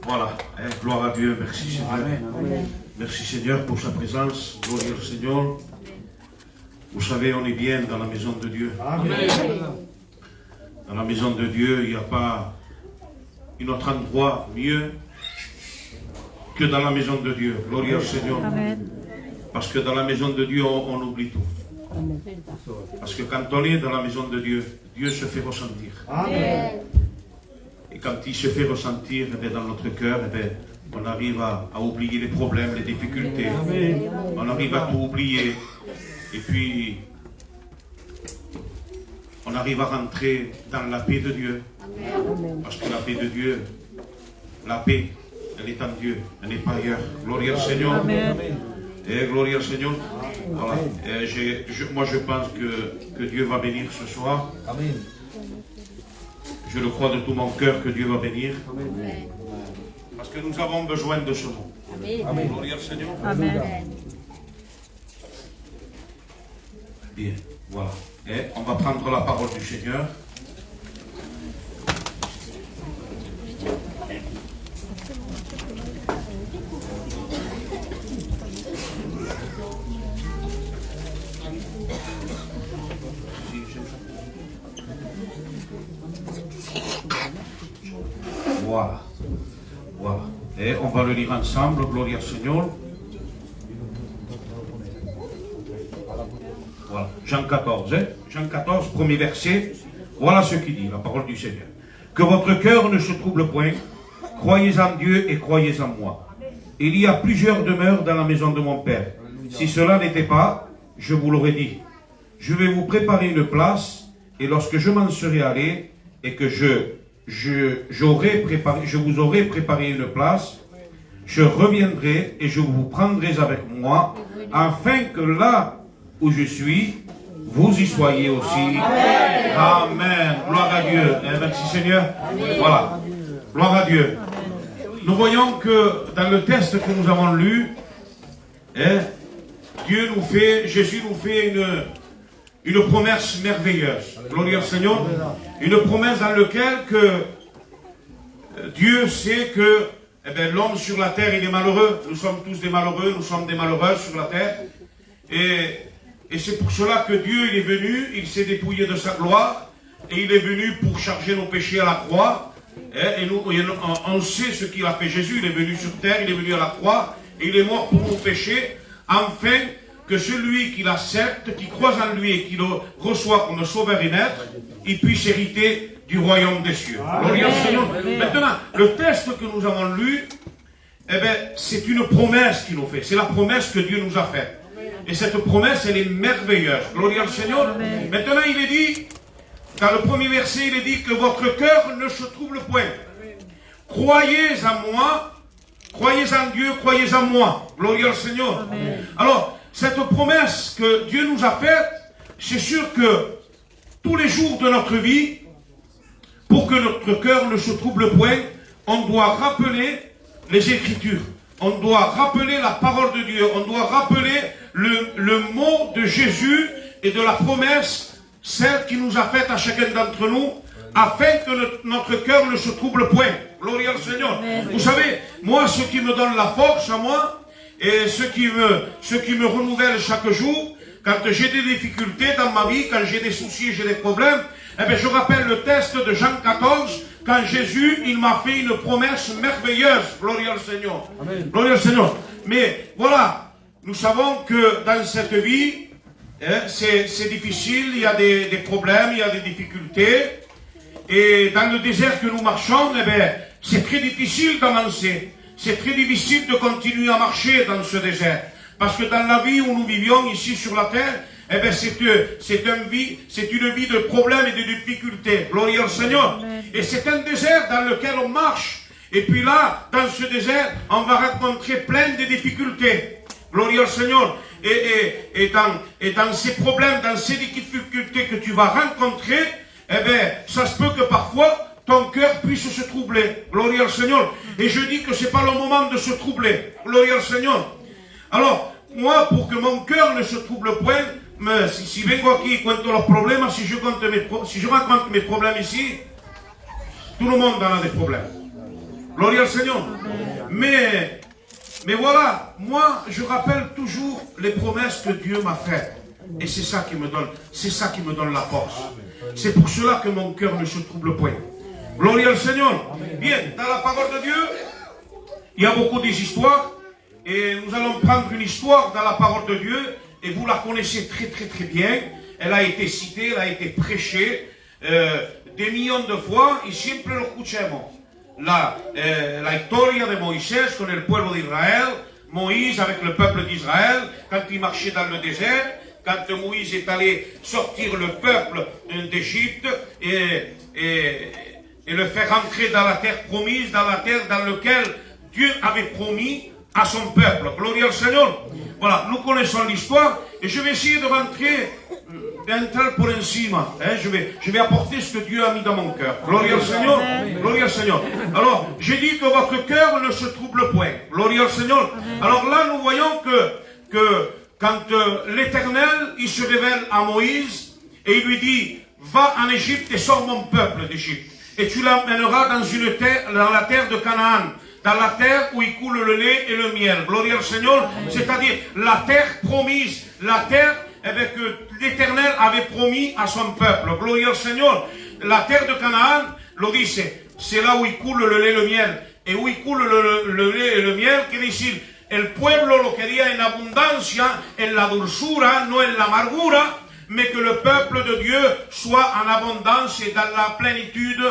Voilà, gloire à Dieu, merci Seigneur. Amen. Merci Seigneur pour sa présence, gloire au Seigneur. Vous savez, on est bien dans la maison de Dieu. Amen. Dans la maison de Dieu, il n'y a pas un autre endroit mieux que dans la maison de Dieu. Gloire au Seigneur. Amen. Parce que dans la maison de Dieu, on oublie tout. Amen. Parce que quand on est dans la maison de Dieu, Dieu se fait ressentir. Amen. Et quand il se fait ressentir dans notre cœur, on arrive à oublier les problèmes, les difficultés. Amen. On arrive à tout oublier. Et puis, on arrive à rentrer dans la paix de Dieu. Amen. Parce que la paix de Dieu, la paix, elle est en Dieu, elle n'est pas ailleurs. Gloire au Seigneur. Amen. Et gloire au Seigneur. Voilà. Et moi, je pense que Dieu va bénir ce soir. Amen. Je le crois de tout mon cœur que Dieu va bénir. Amen. Parce que nous avons besoin de ce mot. Amen. Gloire au Seigneur. Amen. Bien, voilà. Et on va prendre la parole du Seigneur. Voilà. Voilà. Et on va le lire ensemble, gloire au Seigneur. Voilà. Jean 14, Jean 14, premier verset. Voilà ce qu'il dit, la parole du Seigneur. Que votre cœur ne se trouble point. Croyez en Dieu et croyez en moi. Il y a plusieurs demeures dans la maison de mon Père. Si cela n'était pas, je vous l'aurais dit. Je vais vous préparer une place, et lorsque je m'en serai allé, et que je vous aurai préparé une place, je reviendrai et je vous prendrai avec moi, afin que là où je suis, vous y soyez aussi. Amen. Amen. Gloire à Dieu. Merci Seigneur. Amen. Voilà. Gloire à Dieu. Nous voyons que dans le texte que nous avons lu, Jésus nous fait une promesse merveilleuse. Gloire au Seigneur. Une promesse dans laquelle que Dieu sait que l'homme sur la terre, il est malheureux. Nous sommes tous des malheureux, nous sommes des malheureux sur la terre. Et c'est pour cela que Dieu il est venu, il s'est dépouillé de sa gloire, et il est venu pour charger nos péchés à la croix. Et nous, on sait ce qu'il a fait. Jésus, il est venu sur terre, il est venu à la croix, et il est mort pour nos péchés, afin que celui qui l'accepte, qui croit en lui et qui le reçoit comme sauveur et maître, il puisse hériter du royaume des cieux. Gloire au Seigneur. Maintenant, le texte que nous avons lu, c'est une promesse qu'il nous fait. C'est la promesse que Dieu nous a faite. Et cette promesse, elle est merveilleuse. Gloire au Seigneur. Amen. Maintenant, il est dit, dans le premier verset, il est dit que votre cœur ne se trouble point. Croyez en moi, croyez en Dieu, croyez en moi. Gloire au Seigneur. Amen. Alors, cette promesse que Dieu nous a faite, c'est sûr que tous les jours de notre vie, pour que notre cœur ne se trouble point, on doit rappeler les Écritures. On doit rappeler la parole de Dieu. On doit rappeler le mot de Jésus et de la promesse, celle qui nous a faite à chacun d'entre nous, afin que notre cœur ne se trouble point. Gloire au Seigneur. Amen. Vous savez, moi, ce qui me donne la force à moi, et ce qui me renouvelle chaque jour, quand j'ai des difficultés dans ma vie, quand j'ai des soucis, j'ai des problèmes, je rappelle le texte de Jean 14, quand Jésus, il m'a fait une promesse merveilleuse. Gloire au Seigneur. Amen. Gloire au Seigneur. Mais voilà, nous savons que dans cette vie, c'est difficile, il y a des problèmes, il y a des difficultés. Et dans le désert que nous marchons, c'est très difficile d'avancer. C'est très difficile de continuer à marcher dans ce désert. Parce que dans la vie où nous vivions ici sur la terre, c'est une vie de problèmes et de difficultés. Gloire au Seigneur. Amen. Et c'est un désert dans lequel on marche. Et puis là, dans ce désert, on va rencontrer plein de difficultés. Gloire au Seigneur. Et dans ces problèmes, dans ces difficultés que tu vas rencontrer, ça se peut que parfois, ton cœur puisse se troubler. Gloire au Seigneur. Et je dis que ce n'est pas le moment de se troubler. Gloire au Seigneur. Alors, moi, pour que mon cœur ne se trouble point, si vengo aquí y cuento los problemas, si je raconte mes problèmes ici, tout le monde en a des problèmes. Gloire au Seigneur. Mais voilà, moi, je rappelle toujours les promesses que Dieu m'a faites. Et c'est ça qui me donne la force. C'est pour cela que mon cœur ne se trouble point. Gloire au Seigneur. Bien, dans la parole de Dieu, il y a beaucoup d'histoires. Et nous allons prendre une histoire dans la parole de Dieu. Et vous la connaissez très très très bien. Elle a été citée, elle a été prêchée des millions de fois. Y siempre lo escuchemos. La historia de Moisés con el pueblo de Israël. Moïse avec le peuple d'Israël, quand il marchait dans le désert, quand Moïse est allé sortir le peuple d'Égypte et le faire entrer dans la terre promise, dans la terre dans laquelle Dieu avait promis à son peuple. Gloire au Seigneur. Voilà, nous connaissons l'histoire et je vais essayer de rentrer por encima. Je vais apporter ce que Dieu a mis dans mon cœur. Gloire au Seigneur. Gloire au Seigneur. Alors, j'ai dit que votre cœur ne se trouble point. Gloire au Seigneur. Alors là, nous voyons que quand l'Éternel, il se révèle à Moïse et il lui dit, va en Égypte et sors mon peuple d'Égypte. Et tu l'emmèneras dans la terre de Canaan. Dans la terre où il coule le lait et le miel. Gloire au Seigneur. C'est-à-dire la terre promise. La terre que l'Éternel avait promis à son peuple. Gloire au Seigneur. La terre de Canaan, lo dice, c'est là où il coule le lait et le miel. Et où il coule le lait et le miel, quiere decir, el pueblo lo quería en abundancia, en la dulzura, no en la amargura, mais que le peuple de Dieu soit en abondance et dans la plénitude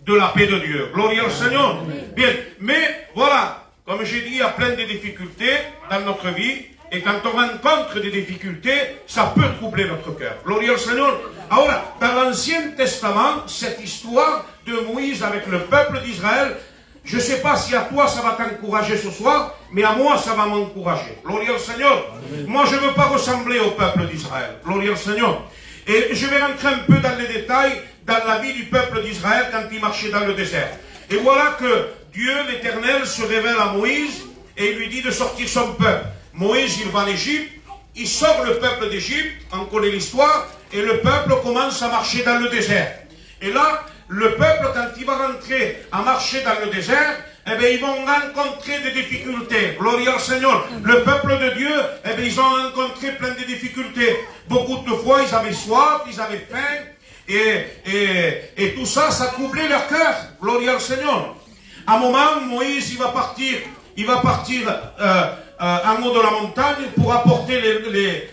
de la paix de Dieu. Gloire au Seigneur. Bien, mais voilà, comme j'ai dit, il y a plein de difficultés dans notre vie. Et quand on rencontre des difficultés, ça peut troubler notre cœur. Gloire au Seigneur. Alors, dans l'Ancien Testament, cette histoire de Moïse avec le peuple d'Israël, je ne sais pas si à toi ça va t'encourager ce soir, mais à moi ça va m'encourager. Gloire au Seigneur. Moi je ne veux pas ressembler au peuple d'Israël. Gloire au Seigneur. Et je vais rentrer un peu dans les détails dans la vie du peuple d'Israël quand il marchait dans le désert. Et voilà que Dieu, l'Éternel, se révèle à Moïse et il lui dit de sortir son peuple. Moïse, il va en Égypte, il sort le peuple d'Égypte, on connaît l'histoire, et le peuple commence à marcher dans le désert. Et là, le peuple, quand il va rentrer à marcher dans le désert, eh bien, ils vont rencontrer des difficultés. Gloire au Seigneur. Le peuple de Dieu, eh bien, ils ont rencontré plein de difficultés. Beaucoup de fois, ils avaient soif, ils avaient faim, et tout ça, ça troublait leur cœur. Gloire au Seigneur. À un moment, Moïse, il va partir en haut de la montagne pour apporter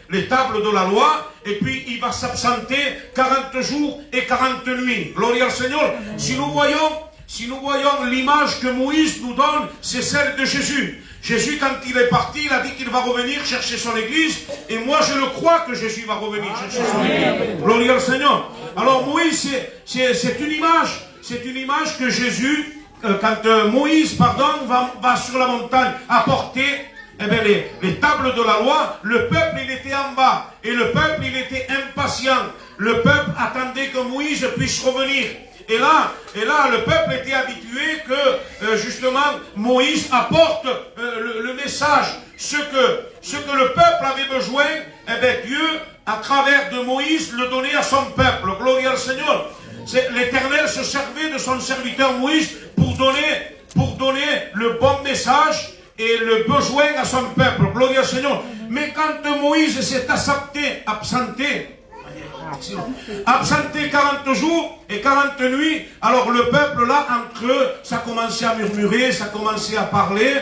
les tables de la loi, et puis il va s'absenter 40 jours et 40 nuits. Gloire au Seigneur. Si nous voyons l'image que Moïse nous donne, c'est celle de Jésus. Jésus, quand il est parti, il a dit qu'il va revenir chercher son église, et moi je le crois que Jésus va revenir chercher son église. Gloire au Seigneur. Alors Moïse, c'est une image que Jésus, quand Moïse, va sur la montagne apporter les tables de la loi, le peuple il était en bas, et le peuple il était impatient. Le peuple attendait que Moïse puisse revenir. Et là, le peuple était habitué que, justement, Moïse apporte le message. Ce que le peuple avait besoin, Dieu, à travers de Moïse, le donnait à son peuple. Gloire au Seigneur. L'Éternel se servait de son serviteur Moïse pour donner le bon message et le besoin à son peuple. Gloire au Seigneur. Mais quand Moïse s'est absenté 40 jours et 40 nuits, alors le peuple là, entre eux, ça commençait à murmurer, ça commençait à parler,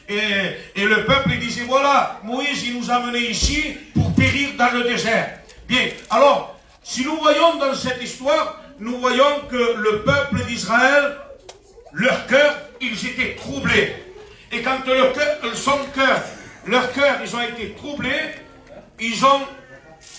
et le peuple il disait, voilà, Moïse il nous a menés ici pour périr dans le désert. Bien, alors, si nous voyons dans cette histoire, nous voyons que le peuple d'Israël, leur cœur, ils étaient troublés. Et quand leur cœur, ils ont été troublés, ils ont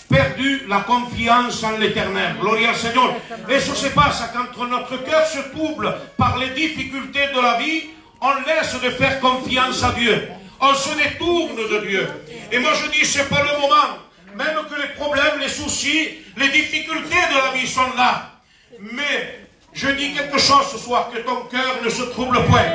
perdu la confiance en l'Éternel. Gloire au Seigneur. Et ce se passe quand notre cœur se trouble par les difficultés de la vie, on laisse de faire confiance à Dieu. On se détourne de Dieu. Et moi je dis, c'est pas le moment. Même que les problèmes, les soucis, les difficultés de la vie sont là. Mais je dis quelque chose ce soir, que ton cœur ne se trouble point.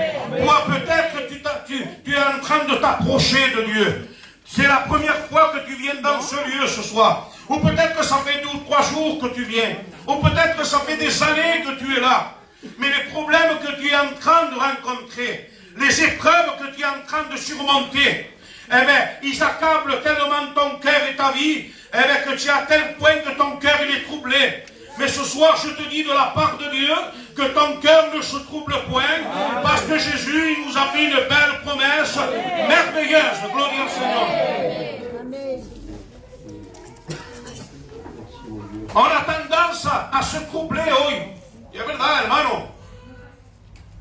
Toi, peut-être tu es en train de t'approcher de Dieu. C'est la première fois que tu viens dans ce lieu ce soir. Ou peut-être que ça fait 2 ou 3 jours que tu viens. Ou peut-être que ça fait des années que tu es là. Mais les problèmes que tu es en train de rencontrer, les épreuves que tu es en train de surmonter, eh bien, ils accablent tellement ton cœur et ta vie, eh bien, que tu es à tel point que ton cœur il est troublé. Mais ce soir, je te dis de la part de Dieu que ton cœur ne se trouble point, parce que Jésus il nous a fait une belle promesse merveilleuse. Gloire au Seigneur. On a tendance à se troubler hoy. Y es verdad, hermano.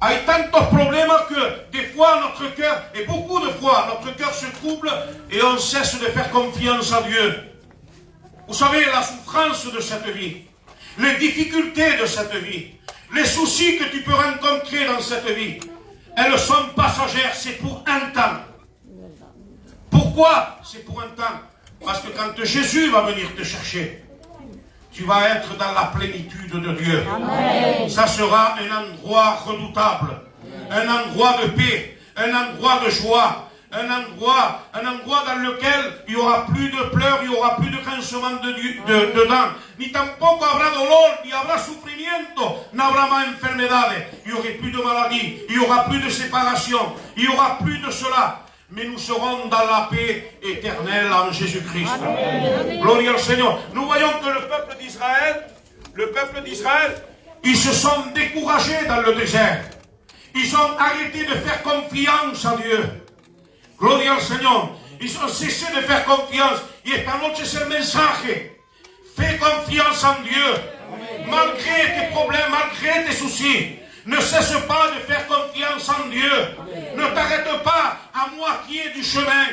Hay tantos problemas que des fois notre cœur, et beaucoup de fois, notre cœur se trouble et on cesse de faire confiance à Dieu. Vous savez, la souffrance de cette vie, les difficultés de cette vie, les soucis que tu peux rencontrer dans cette vie, elles sont passagères, c'est pour un temps. Pourquoi c'est pour un temps? Parce que quand Jésus va venir te chercher, tu vas être dans la plénitude de Dieu. Amen. Ça sera un endroit redoutable, un endroit de paix, un endroit de joie, un endroit dans lequel il n'y aura plus de pleurs, il n'y aura plus de grincement de dents, ni tampoco habrá dolor, ni habrá sufrimiento, no habrá más enfermedades, il n'y aurait plus de maladies, il n'y aura plus de séparation, il n'y aura plus de cela. Mais nous serons dans la paix éternelle en Jésus-Christ. Gloire au Seigneur. Nous voyons que le peuple d'Israël, ils se sont découragés dans le désert. Ils ont arrêté de faire confiance à Dieu. Gloria al Señor. Ils ont cessé de faire confiance. Y esta noche es el mensaje. Fais confiance en Dieu. Malgré tes problèmes, malgré tes soucis. Ne cesse pas de faire confiance en Dieu. Ne t'arrête pas à moitié du chemin.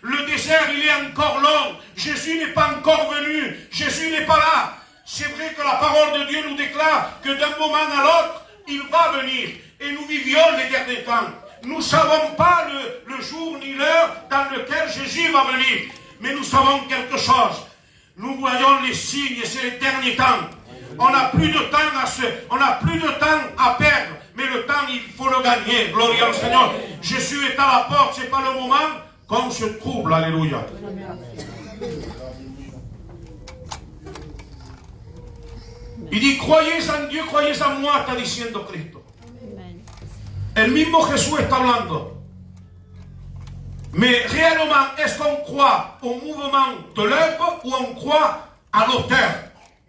Le désert, il est encore long. Jésus n'est pas encore venu. Jésus n'est pas là. C'est vrai que la parole de Dieu nous déclare que d'un moment à l'autre, il va venir. Et nous vivions les derniers temps. Nous ne savons pas le jour ni l'heure dans lequel Jésus va venir. Mais nous savons quelque chose. Nous voyons les signes et c'est les derniers temps. On n'a plus de temps à perdre, mais le temps, il faut le gagner. Gloire au Seigneur. Jésus est à la porte, c'est pas le moment qu'on se trouble. Alléluia. Il dit, croyez en Dieu, croyez en moi, está diciendo Cristo. El mismo Jesús está hablando. Mais réellement, est-ce qu'on croit au mouvement de l'œuvre ou on croit à l'auteur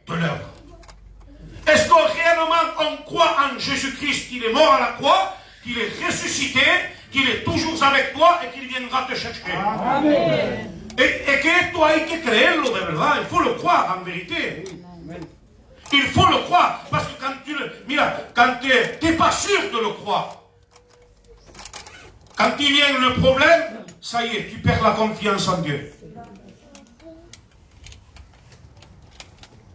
de l'œuvre? Est-ce que réellement on croit en Jésus-Christ, qu'il est mort à la croix, qu'il est ressuscité, qu'il est toujours avec toi et qu'il viendra te chercher? Amen. Et que esto hay que creerlo de verdad, il faut le croire en vérité. Il faut le croire, parce que quand tu n'es pas sûr de le croire, quand il vient le problème, ça y est, tu perds la confiance en Dieu.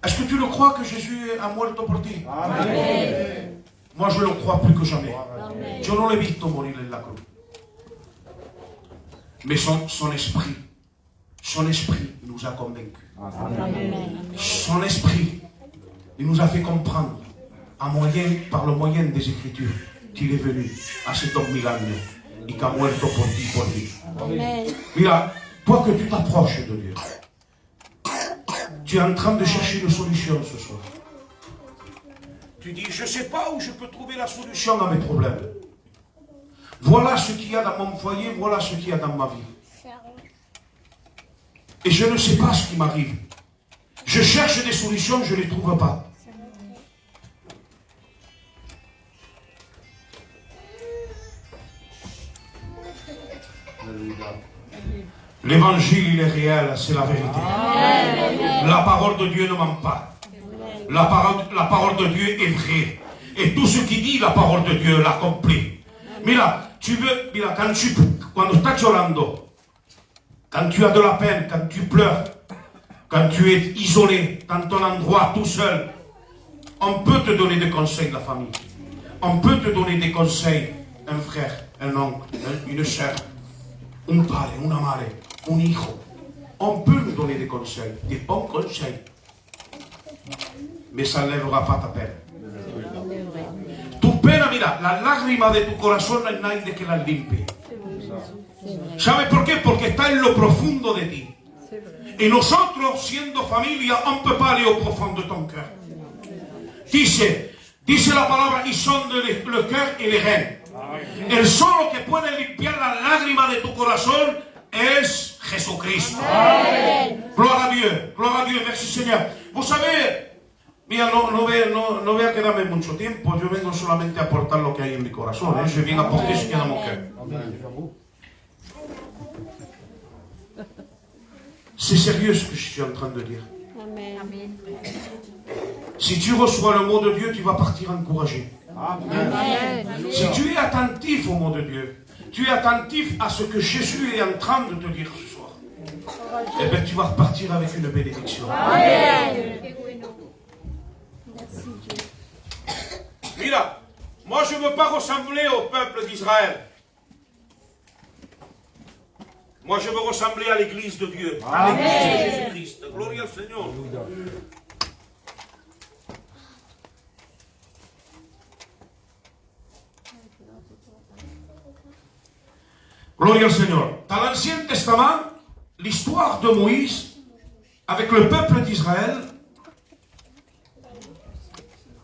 Est-ce que tu le crois que Jésus a muerto por ti? Amen. Moi, je le crois plus que jamais. Amen. Yo no l'ai visto morir en la cruz. Mais son esprit nous a convaincus. Amen. Son esprit, il nous a fait comprendre, par le moyen des Écritures, qu'il est venu à cet homme 1000 años y qu'a muerto por ti, por mí. Mira, toi que tu t'approches de Dieu, tu es en train de chercher une solution ce soir. Tu dis, je ne sais pas où je peux trouver la solution à mes problèmes. Voilà ce qu'il y a dans mon foyer, voilà ce qu'il y a dans ma vie. Et je ne sais pas ce qui m'arrive. Je cherche des solutions, je ne les trouve pas. L'évangile, il est réel, c'est la vérité. La parole de Dieu ne ment pas. La parole de Dieu est vraie. Et tout ce qui dit la parole de Dieu l'accomplit. Mira, cuando estás llorando, quand tu as de la peine, quand tu pleures, quand tu es isolé dans ton endroit tout seul, on peut te donner des conseils de la famille. On peut te donner des conseils, un frère, un oncle, une sœur, un padre, una madre, un hijo. On peut nous donner des conseils, des bons conseils. Mais ça n'enlèvera pas ta peine. Tu pena, mira, la lágrima de tu corazón no hay nadie que la limpie. ¿Sabes por qué? Porque está en lo profundo de ti. Y nosotros, siendo familia, on ne peut pas aller au profond de ton cœur. Dice Dice la palabra, y son el cœur y les reins. El solo que puede limpiar la lágrima de tu corazón es Jesucristo. Gloria a Dios, merci Señor. Vous savez, mira, no voy a quedarme mucho tiempo, yo vengo solamente a aportar lo que hay en mi corazón, je viens apporter ce qu'il y a dans mon cœur. C'est sérieux ce que je suis en train de dire. Amen. Si tu reçois le mot de Dieu, tu vas partir encouragé. Amen. Si tu es attentif au mot de Dieu, tu es attentif à ce que Jésus est en train de te dire ce soir, eh bien tu vas repartir avec une bénédiction. Amen. Mira, moi je ne veux pas ressembler au peuple d'Israël. Moi je veux ressembler à l'église de Dieu, à l'église de Jésus-Christ. Gloria al Seigneur. Gloria al Seigneur. Dans l'Ancien Testament, l'histoire de Moïse avec le peuple d'Israël,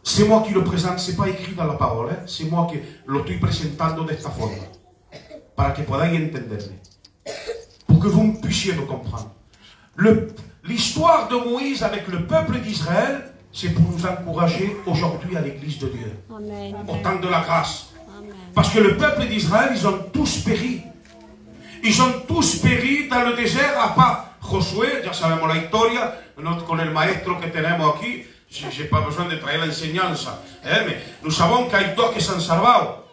c'est moi qui le présente, c'est pas écrit dans la parole, c'est moi qui lo estoy presentando de esta forma, para que podáis entenderme, pour que vous puissiez me comprendre. L'histoire de Moïse avec le peuple d'Israël, c'est pour nous encourager aujourd'hui à l'église de Dieu, Amen. au temps de la grâce. Amen. Parce que le peuple d'Israël, ils ont tous péri. Ils ont tous péri dans le désert, à part Josué, ya sabemos la historia, con el maestro que tenemos aquí, j'ai pas besoin de traer la enseñanza, mais nous savons que hay dos que se han salvado.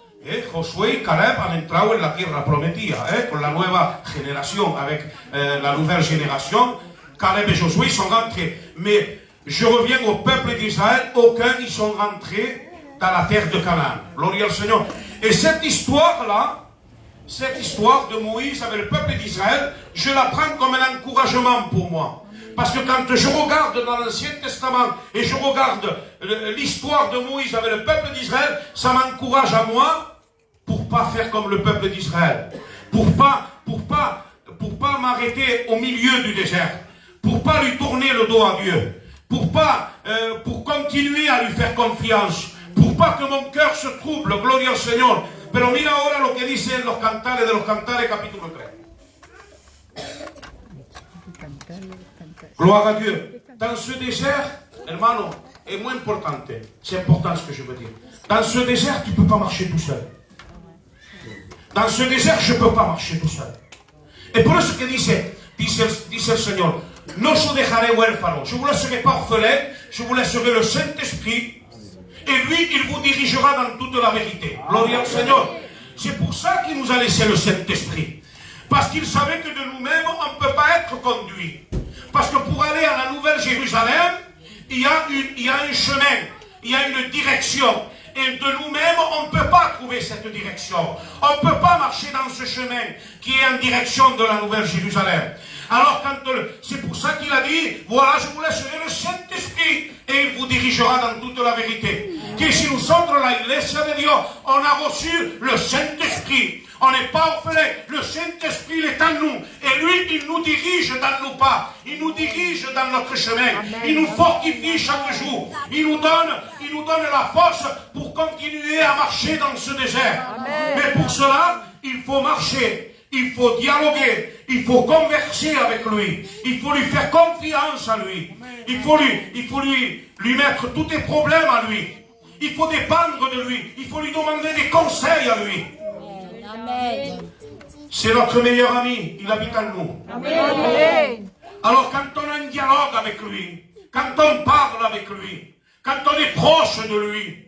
Josué y Caleb han entrado en la tierra prometida, con la nueva generación, avec la nouvelle génération. Caleb et Josué sont rentrés. Mais je reviens au peuple d'Israël, aucun ils sont rentrés dans la terre de Canaan. Gloria al Seigneur. Et cette histoire-là, cette histoire de Moïse avec le peuple d'Israël, je la prends comme un encouragement pour moi. Parce que quand je regarde dans l'Ancien Testament et je regarde l'histoire de Moïse avec le peuple d'Israël, ça m'encourage à moi pour pas faire comme le peuple d'Israël. Pour pas m'arrêter au milieu du désert. Pour pas lui tourner le dos à Dieu. Pour continuer à lui faire confiance. Pour pas que mon cœur se trouble, gloria al Señor. Pero mira ahora lo que dice en los Cantares de los Cantares, capítulo 3. Gloire à Dieu. Dans ce désert, hermano, est moins important. C'est important ce que je veux dire. Dans ce désert, tu ne peux pas marcher tout seul. Dans ce désert, je ne peux pas marcher tout seul. Et por eso que dice el Señor, no os dejaré huérfano, je vous laisserai pas orphelin, je vous laisserai le Saint-Esprit. Et lui, il vous dirigera dans toute la vérité. Gloria al Seigneur. C'est pour ça qu'il nous a laissé le Saint-Esprit. Parce qu'il savait que de nous-mêmes, on ne peut pas être conduit. Parce que pour aller à la Nouvelle Jérusalem, il y a un chemin, il y a une direction. Et de nous-mêmes, on ne peut pas trouver cette direction. On ne peut pas marcher dans ce chemin qui est en direction de la Nouvelle Jérusalem. Alors, c'est pour ça qu'il a dit, voilà, je vous laisserai le Saint-Esprit et il vous dirigera dans toute la vérité. Que si nosotros, la Iglesia de Dios, on a reçu le Saint-Esprit, on n'est pas orphelin, le Saint-Esprit il est en nous. Et lui, il nous dirige dans nos pas, il nous dirige dans notre chemin, il nous fortifie chaque jour, il nous donne la force pour continuer à marcher dans ce désert. Mais pour cela, il faut marcher. Il faut dialoguer, il faut converser avec lui, il faut lui faire confiance à lui, il faut lui mettre tous tes problèmes à lui, il faut dépendre de lui, il faut lui demander des conseils à lui. Amen. C'est notre meilleur ami, il habite en nous. Amen. Alors quand on a un dialogue avec lui, quand on parle avec lui, quand on est proche de lui,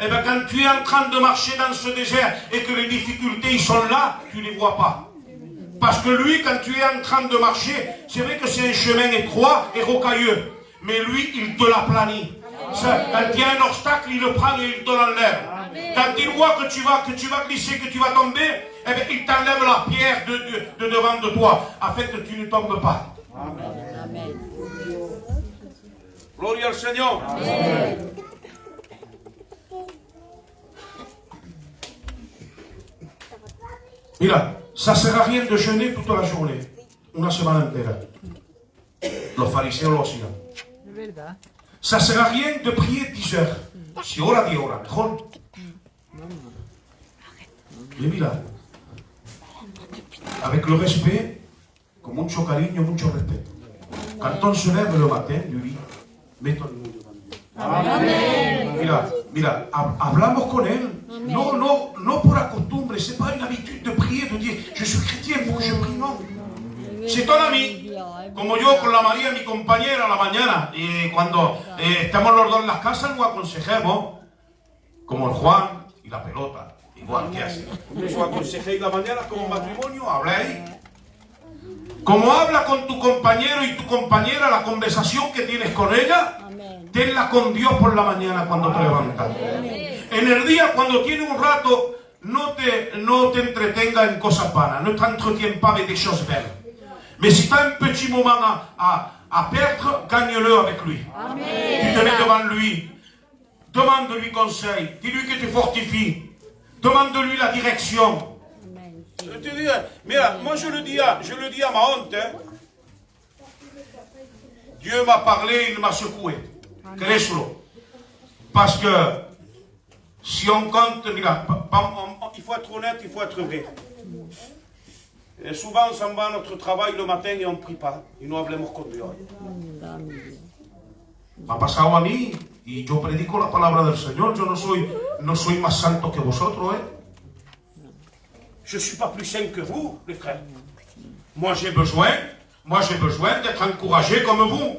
eh bien, quand tu es en train de marcher dans ce désert et que les difficultés ils sont là, tu ne les vois pas. Parce que lui, quand tu es en train de marcher, c'est vrai que c'est un chemin étroit et rocailleux. Mais lui, il te l'aplanie. Quand il y a un obstacle, il le prend et il te l'enlève. Quand il voit que tu vas glisser, que tu vas tomber, eh bien, il t'enlève la pierre de devant de toi, afin que tu ne tombes pas. Amen. Gloria al Seigneur. Amen. Mira, ça ne sert à rien de jeûner toute la journée, una semana entera. Los fariseos lo hacían. Ça ne sert à rien de prier 10 heures. Si ora di ora, mejor. Mais mira, avec le respect, con mucho cariño, mucho respeto. Quand on se lève le matin, lui, mets-toi-nous devant Dieu. Amen. Mira, hablamos con él. No por la costumbre, c'est pas une habitude de prier, de dire je suis chrétien, il faut que je prie, non. C'est un ami, como yo con la María, mi compañera, a la mañana, y cuando estamos los dos en las casas nos aconsejemos, como el Juan y la pelota, igual que así. Os aconsejéis la mañana como matrimonio, habláis. Como habla con tu compañero y tu compañera, la conversación que tienes con ella, tenla con Dios por la mañana cuando te levantas. En el día, cuando tienes un rato, no te entretengas en cosas vanas, ne t'entretiens pas avec des choses belles. Mais si tu as un petit moment à perdre, gagne-le avec lui. Tu te mets devant lui, demande-lui conseil, dis-lui que tu fortifies, demande-lui la direction. Je te dis, mira, moi je le dis à ma honte. Hein. Dieu m'a parlé, il m'a secoué. Créez-le. Parce que si on compte, mira, il faut être honnête, il faut être vrai. Et souvent on s'en va à notre travail le matin et on ne prie pas. Y no hablemos con Dios. Me ha pasado a mí y yo predico la palabra del Señor. Yo no soy más santo que vosotros, ¿eh? Je ne suis pas plus saint que vous, les frères. Moi j'ai besoin d'être encouragé comme vous.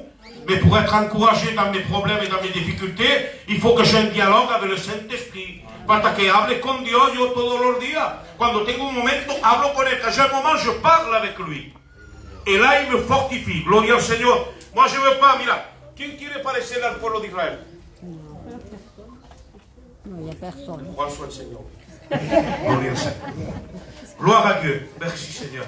Mais pour être encouragé dans mes problèmes et dans mes difficultés, il faut que j'ai un dialogue avec le Saint-Esprit. Para que hable con Dios yo todos los días. Cuando tengo un momento, hablo con él. Quand j'ai un moment, je parle avec lui. Et là, il me fortifie. Gloria al Señor. Moi, je ne veux pas, mira. ¿Quién quiere parecer al pueblo de Israel? No, il n'y a personne. Gloire soit le Seigneur. Gloria al Señor. Gloire à Dieu. Merci Seigneur.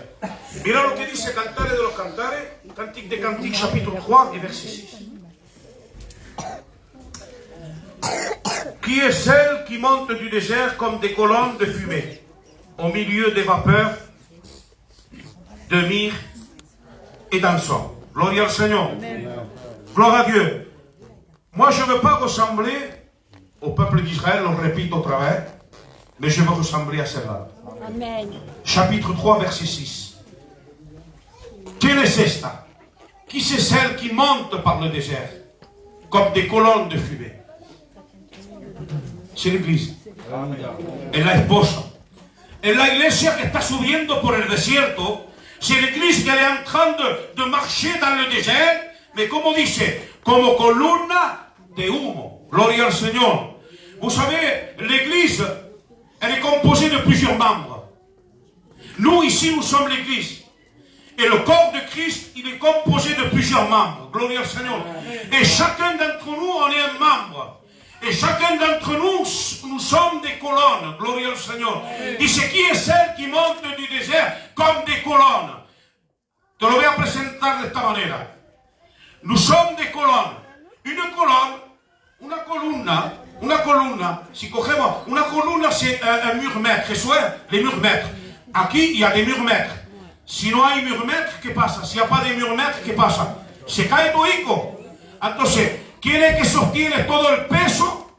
Mira lo que dice Cantares de los Cantares, Cantique des Cantiques, chapitre 3 et verset 6. Qui est celle qui monte du désert comme des colonnes de fumée, au milieu des vapeurs de myrrhe et d'encens. Gloria al Seigneur. Gloire à Dieu. Moi, je ne veux pas ressembler au peuple d'Israël, on le répète au travers, mais je veux ressembler à celle-là. Amen. Chapitre 3, verset 6. Quelle est esta? Qui c'est celle qui monte par le désert, comme des colonnes de fumée? C'est l'Église. Es la esposa. Es la iglesia que está subiendo por el desierto. C'est l'Église qui est en train de marcher dans le désert. Mais como dice, como columna de humo. Gloria al Señor. Vous savez, l'Église, elle est composée de plusieurs membres. Nous, ici, nous sommes l'Église. Et le corps de Christ, il est composé de plusieurs membres. Gloria al Señor. Et chacun d'entre nous, on est un membre. Et chacun d'entre nous, nous sommes des colonnes. Gloria al Señor. Dice, qui est celle qui monte du désert comme des colonnes? Te lo voy a presentar de esta manera. Nous sommes des colonnes. Una columna, si cogemos, una columna c'est un mur mètre, eso es, les murs mètres. Aquí il y a des murs mètres. Si no hay mur mètres, ¿qué pasa? Si no hay de mur mètres, ¿qué pasa? Se cae todico. Entonces, ¿quién es que sostiene todo el peso?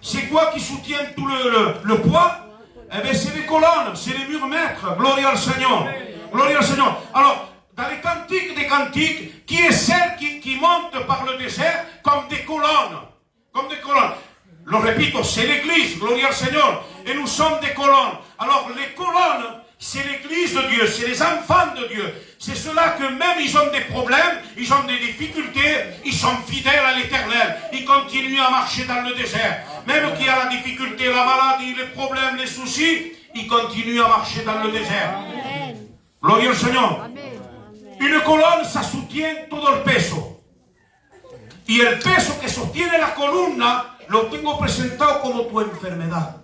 C'est quoi qui soutient tout le poids? Eh bien, c'est les colonnes, c'est les murs mètres. Gloria al Seigneur. Gloria al Seigneur. Alors, dans les cantiques des cantiques, qui est celle qui monte par le désert comme des colonnes? Comme des colonnes. Lo repito, c'est l'Église, gloria al Seigneur. Et nous sommes des colonnes. Alors, les colonnes, c'est l'Église de Dieu, c'est les enfants de Dieu. C'est ceux-là que même ils ont des problèmes, ils ont des difficultés, ils sont fidèles à l'Éternel. Ils continuent à marcher dans le désert. Même qu'il y a la difficulté, la maladie, les problèmes, les soucis, ils continuent à marcher dans le désert. Amen. Gloria al Señor. Amen. Une colonne, ça soutient todo el peso. Y el peso que sostiene la columna lo tengo presentado como tu enfermedad,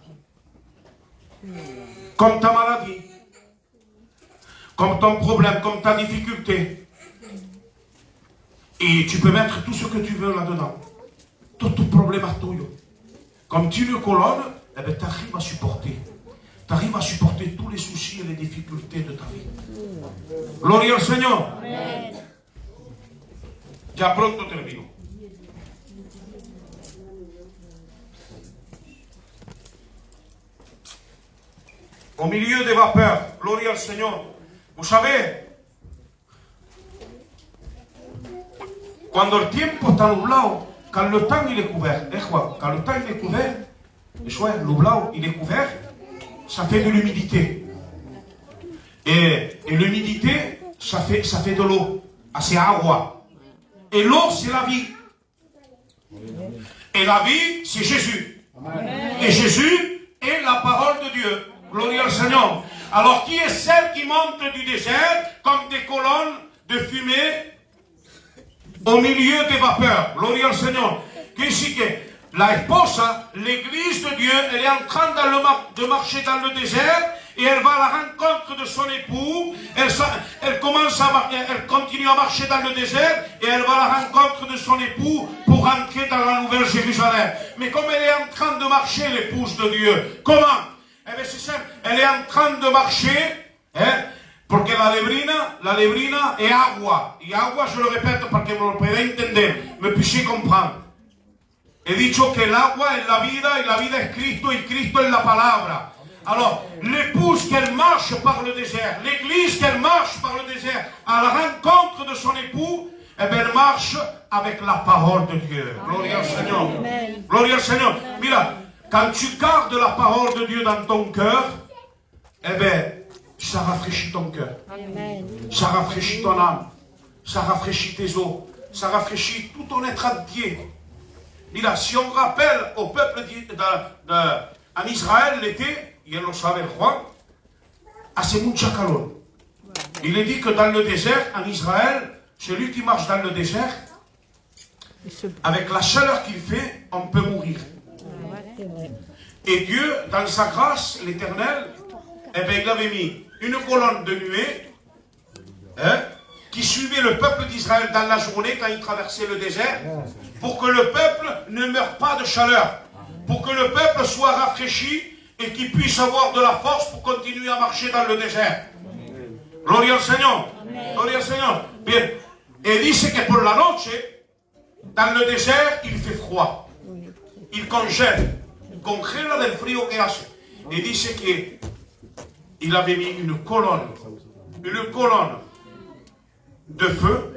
comme ta maladie, comme ton problème, comme ta difficulté. Et tu peux mettre tout ce que tu veux là-dedans. Tout problème tuyo. Comme tu une colonne, eh bien, tu arrives à supporter. Tu arrives à supporter tous les soucis et les difficultés de ta vie. Gloria al Señor. Amen. Ya pronto termino. au milieu des vapeurs. Gloire au Seigneur. Vous savez, quand le tiempo está nublado, quand le temps il est couvert, quand le temps il est couvert, nublado, il est couvert, ça fait de l'humidité. Et l'humidité, ça fait de l'eau. Ah, c'est agua. Et l'eau, c'est la vie. Et la vie, c'est Jésus. Et Jésus est la parole de Dieu. Gloire au Seigneur. Alors, qui est celle qui monte du désert comme des colonnes de fumée au milieu des vapeurs? Gloire au Seigneur. Qui c'est que la esposa, l'église de Dieu, elle est en train de marcher dans le désert et elle va à la rencontre de son époux. Elle continue à marcher dans le désert et elle va à la rencontre de son époux pour rentrer dans la nouvelle Jérusalem. Mais comme elle est en train de marcher, l'épouse de Dieu, comment? Eh bien, c'est simple. Elle est en train de marcher, porque la lebrina est agua. Et agua, je le répète pour que me lo podáis entender, me puissiez comprendre. He dicho que el agua es la vida y la vida es Cristo y Cristo es la palabra. Alors, l'épouse qu'elle marche par le désert, l'église qu'elle marche par le désert, à la rencontre de son époux, eh bien, elle marche avec la parole de Dieu. Gloria au Seigneur. Gloria au Seigneur. Mira, quand tu gardes la parole de Dieu dans ton cœur, eh bien, ça rafraîchit ton cœur. Ça rafraîchit ton âme. Ça rafraîchit tes os. Ça rafraîchit tout ton être entier. Mira, si on rappelle au peuple en Israël l'été, y él lo sabe el Juan, hace mucha calor. Il est dit que dans le désert, en Israël, celui qui marche dans le désert, avec la chaleur qu'il fait, on peut mourir. Et Dieu, dans sa grâce, l'Éternel, eh bien, il avait mis une colonne de nuée qui suivait le peuple d'Israël dans la journée quand il traversait le désert, pour que le peuple ne meure pas de chaleur, pour que le peuple soit rafraîchi et qu'il puisse avoir de la force pour continuer à marcher dans le désert. Gloria al Señor. Gloria al Señor. Bien. Et dice que por la noche, dans le désert, il fait froid. Il congèle. Il congela del frío que hace. Et dice que il avait mis une colonne de feu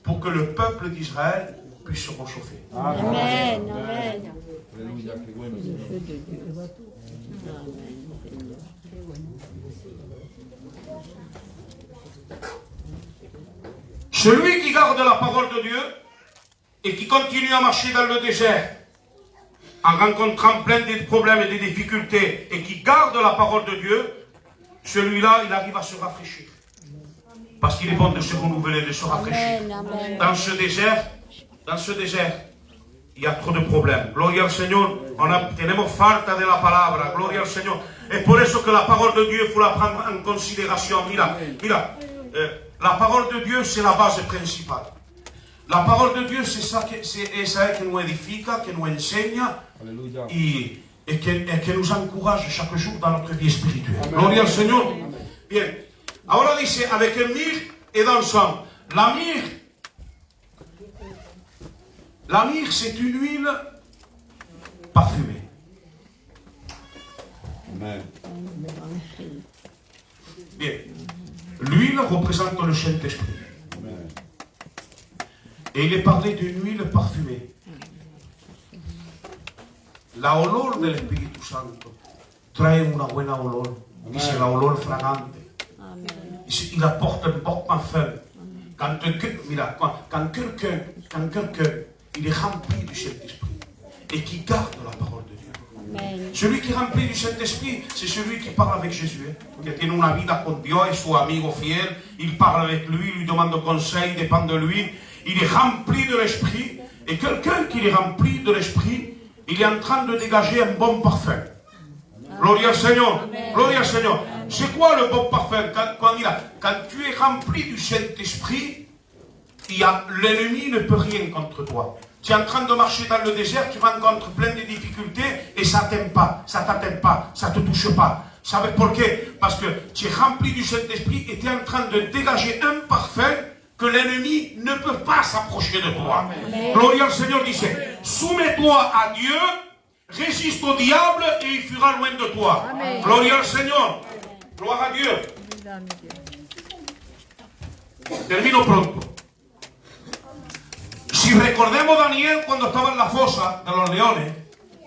pour que le peuple d'Israël puisse se réchauffer. Amen. Amen. Celui qui garde la parole de Dieu et qui continue à marcher dans le désert en rencontrant plein de problèmes et de difficultés et qui garde la parole de Dieu, celui-là, il arrive à se rafraîchir. Parce qu'il est bon de se renouveler, de se rafraîchir. Dans ce désert, il y a trop de problèmes. Gloria al Señor. Tenemos falta de la palabra. Gloria al Señor. Es por eso que la parole de Dieu, il faut la prendre en considération. Mira, la parole de Dieu, c'est la base principale. La parole de Dieu, c'est ça que nous édifica, que nous enseigne et que nous encourage chaque jour dans notre vie spirituelle. Gloria al Señor. Bien. Ahora dice, avec el myrrhe et d'encens. La myrrhe, c'est une huile parfumée. Amen. Bien. L'huile représente le Saint-Esprit. Amen. Et il est parlé d'une huile parfumée. La olor del Espíritu Santo trae una buena olor. Dice la olor fragante. Il apporte un bon parfum. Quand quelqu'un il est rempli du Saint-Esprit et qui garde la parole de Dieu. Amen. Celui qui est rempli du Saint-Esprit, c'est celui qui parle avec Jésus, qui tiene una vida con Dios, es su amigo fiel, il parle avec lui demande conseil, dépend de lui, il est rempli de l'Esprit, et quelqu'un qui est rempli de l'Esprit, il est en train de dégager un bon parfum. Gloria al Seigneur. Gloria al Seigneur. C'est quoi le bon parfum? Quand tu es rempli du Saint-Esprit, l'ennemi ne peut rien contre toi. Tu es en train de marcher dans le désert, tu rencontres plein de difficultés et ça ne t'aime pas, ça ne t'atteint pas, ça ne te touche pas. Vous savez pourquoi? Parce que tu es rempli du Saint-Esprit et tu es en train de dégager un parfum que l'ennemi ne peut pas s'approcher de toi. Gloria al Seigneur disait, soumets-toi à Dieu, résiste au diable et il fuira loin de toi. Gloria al Seigneur. Gloire a Dios. Termino pronto. Si recordemos Daniel cuando estaba en la fosa de los leones,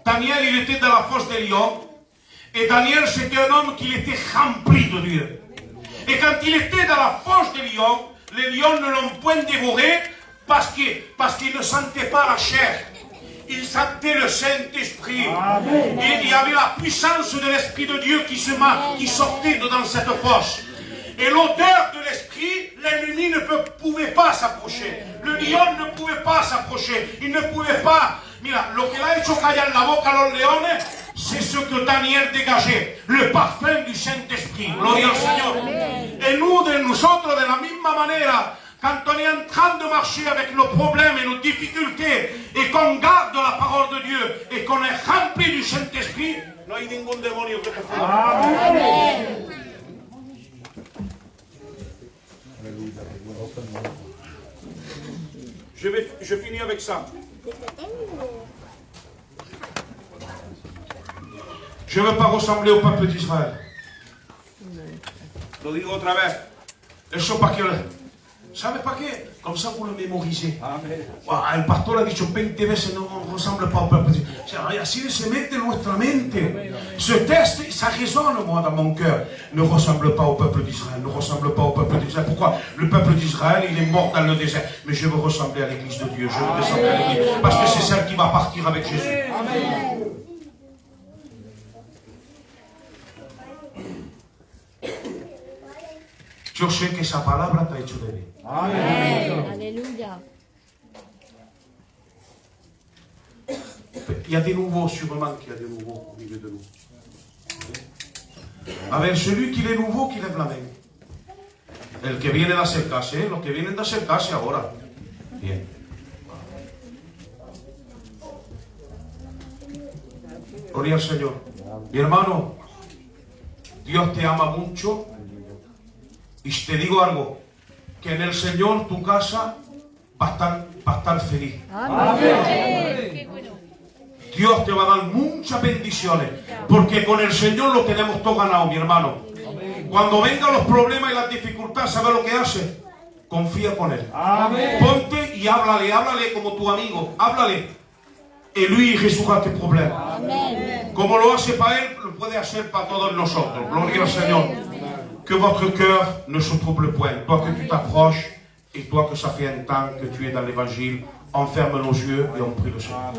Daniel il était dans la fosse des lions, et Daniel c'était un homme qui était rempli de Dieu. Et quand il était dans la fosse des lions, les lions ne l'ont point dévoré parce qu'il ne sentait pas la chair. Il sentait le Saint-Esprit. Et il y avait la puissance de l'Esprit de Dieu qui sortait dans cette fosse. Et l'odeur de l'Esprit, l'ennemi ne pouvait pas s'approcher. Le lion ne pouvait pas s'approcher. Il ne pouvait pas. Mira, lo que le ha hecho callar la boca a los leones, c'est ce que Daniel dégageait. Le parfum du Saint-Esprit. Gloria al Señor. Et nous, de nosotros, de la misma manera, quand on est en train de marcher avec nos problèmes et nos difficultés, et qu'on garde la parole de Dieu, et qu'on est rempli du Saint-Esprit, no hay ningún demonio que te pueda. Amen. Je finis avec ça. Je ne veux pas ressembler au peuple d'Israël. Lo digo otra vez. Eso para que... ¿Sabe para qué? Comme ça vous le mémorisez. El pastor ha dicho 20 veces no ressemble pas au peuple d'Israël. O sea, así se mete en nuestra mente. Ce texte, ça résonne moi dans mon cœur. Ne ressemble pas au peuple d'Israël. Ne ressemble pas au peuple d'Israël. Pourquoi? Le peuple d'Israël, il est mort dans le désert. Mais je veux ressembler à l'église de Dieu. Je veux ressembler à l'église. Parce que c'est celle qui va partir avec Jésus. Amen. Yo sé que esa palabra te ha hecho de bien. Amén. Aleluya. Il y a des nouveaux, sûrement qu'il y a des nouveaux au milieu de nous. A ver, celui qui est nouveau, qui lève la main. El que viene de acercarse, los que vienen de acercarse ahora. Bien. Gloria al Señor. Mi hermano, Dios te ama mucho. Y te digo algo, que en el Señor tu casa va a estar feliz. Amén. Dios te va a dar muchas bendiciones, porque con el Señor lo tenemos todo ganado, mi hermano. Cuando vengan los problemas y las dificultades, ¿sabes lo que hace? Confía con Él. Ponte y háblale como tu amigo, háblale. Et lui, il résoudra tes problèmes. Como lo hace para Él, lo puede hacer para todos nosotros. Gloria al Señor. Que votre cœur ne se trouble point. Toi que tu t'approches et toi que ça fait un temps que tu es dans l'évangile, on ferme nos yeux et on prie le Seigneur.